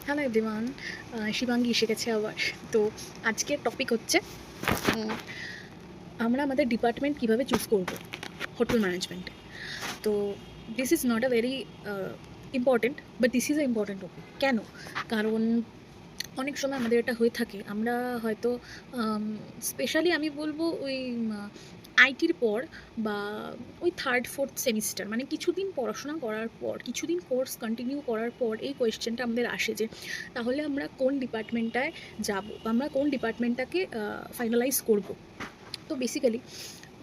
Hello everyone, Shivangi এসে গেছে আবার। তো আজকের টপিক হচ্ছে আমরা আমাদের ডিপার্টমেন্ট কীভাবে চুজ করব হোটেল ম্যানেজমেন্টে। তো this is not a very important, but this is a important topic. কেন? কারণ অনেক সময় আমাদের এটা হয়ে থাকে, আমরা হয়তো স্পেশালি আমি বলবো ওই আইটির পর বা ওই থার্ড ফোর্থ সেমিস্টার, মানে কিছুদিন পড়াশোনা করার পর, কিছুদিন কোর্স কন্টিনিউ করার পর এই কোয়েশ্চেনটা আমাদের আসে যে তাহলে আমরা কোন ডিপার্টমেন্টটায় যাব, আমরা কোন ডিপার্টমেন্টটাকে ফাইনালাইজ করব। তো বেসিক্যালি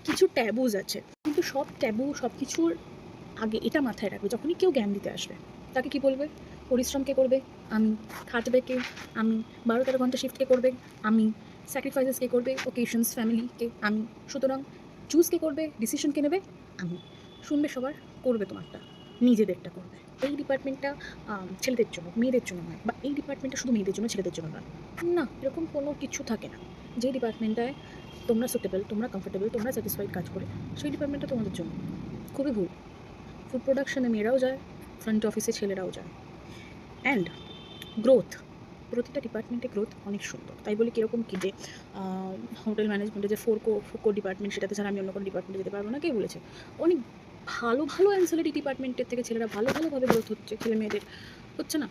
কিছু ট্যাবুজ আছে, কিন্তু সব ট্যাবু সব কিছুর আগে এটা মাথায় রাখবে, যখনই কেউ জ্ঞান দিতে আসবে তাকে কি বলবে? পরিশ্রম কে করবে? আমি। খাটবে কে? আমি। 12-13 ঘন্টা শিফট কে করবে? আমি। স্যাক্রিফাইসেস কে করবে? ওকেশনস, ফ্যামিলিকে আমি। সুতরাং চুজ কে করবে? ডিসিশন কে নেবে? আমি। শুনবে সবার, করবে তোমারটা, নিজেদেরটা করবে। এই ডিপার্টমেন্টটা ছেলেদের জন্য, মেয়েদের জন্য নয়, বা এই ডিপার্টমেন্টটা শুধু মেয়েদের জন্য, ছেলেদের জন্য নয়। না, এরকম কোনো কিছু থাকে না। যে ডিপার্টমেন্টটায় তোমরা সুটেবল, তোমরা কমফোর্টেবল, তোমরা স্যাটিসফাইড কাজ করে, সেই ডিপার্টমেন্টটা তোমাদের জন্য। খুবই ভুল। ফুড প্রোডাকশনে মেয়েরাও যায়, ফ্রন্ট অফিসে ছেলেরাও যায়। অ্যান্ড গ্রোথ, প্রতিটা ডিপার্টমেন্টে গ্রোথ অনেক সুন্দর। তাই বলি কীরকম কী যে হোটেল ম্যানেজমেন্টে যে ফোর কোর ডিপার্টমেন্ট, সেটাতে ছাড়া আমি অন্য কোনো ডিপার্টমেন্টে যেতে পারবো না, কে বলেছে? অনেক ভালো ভালো অ্যান্সিলারি ডিপার্টমেন্টের থেকে ছেলেরা ভালোভাবে গ্রোথ হচ্ছে, ছেলে মেয়েদের হচ্ছে না।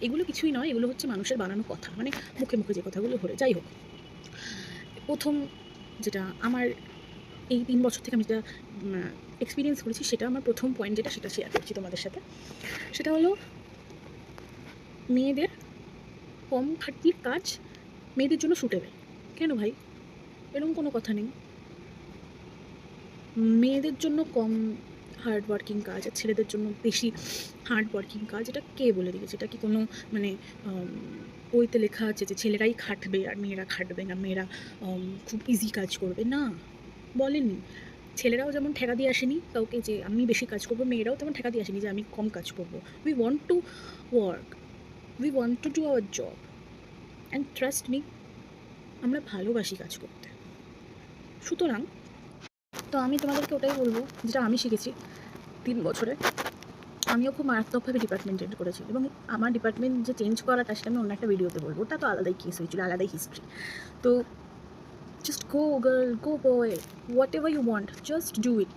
এগুলো কিছুই নয়, এগুলো হচ্ছে মানুষের বানানো কথা, মানে মুখে মুখে যে কথাগুলো ঘোরে। যাই হোক, প্রথম যেটা আমার এই 3 বছর থেকে আমি যেটা এক্সপিরিয়েন্স করেছি, সেটা আমার প্রথম পয়েন্ট যেটা, সেটা শেয়ার করছি তোমাদের সাথে। সেটা হলো মেয়েদের কম খাটনির কাজ মেয়েদের জন্য সুটেবল। কেন ভাই? এরকম কোনো কথা নেই। মেয়েদের জন্য কম হার্ড ওয়ার্কিং কাজ আর ছেলেদের জন্য বেশি হার্ড ওয়ার্কিং কাজ, এটা কে বলে দিয়েছে? এটা কি কোনো মানে বইতে লেখা আছে যে ছেলেরাই খাটবে আর মেয়েরা খাটবে না, মেয়েরা খুব ইজি কাজ করবে? না, বলেনি। ছেলেরাও যেমন ঠেকা দিয়ে আসেনি কাউকে যে আমি বেশি কাজ করবো, মেয়েরাও তেমন ঠেকা দিয়ে আসেনি যে আমি কম কাজ করবো। We want to work, we want to do our job, and trust me, আমরা ভালোবাসি কাজ করতে। সুতরাং তো আমি তোমাদেরকে ওটাই বলবো যেটা আমি শিখেছি 3 বছরে। আমিও খুব মারাত্মকভাবে ডিপার্টমেন্ট চেঞ্জ করেছি, এবং আমার ডিপার্টমেন্ট যে চেঞ্জ করাটা, সেটা আমি অন্য একটা ভিডিওতে বলবো। ওটা তো আলাদাই কেস হয়েছিল, আলাদাই হিস্ট্রি। তো just go girl, go boy, whatever you want, just do it.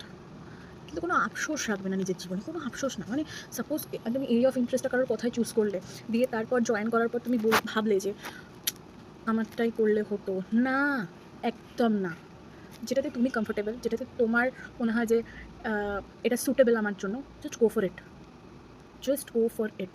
কিন্তু কোনো আফসোস রাখবে না নিজের জীবনে, কোনো আফসোস না। মানে সাপোজ তুমি এরিয়া অফ ইন্টারেস্টটা কারোর কথায় চুজ করলে, দিয়ে তারপর জয়েন করার পর তুমি ভাবলে যে আমারটাই করলে হতো। না, একদম না। যেটাতে তুমি কমফোর্টেবল, যেটাতে তোমার মনে হয় যে এটা সুটেবল আমার জন্য, just go for it, just go for it.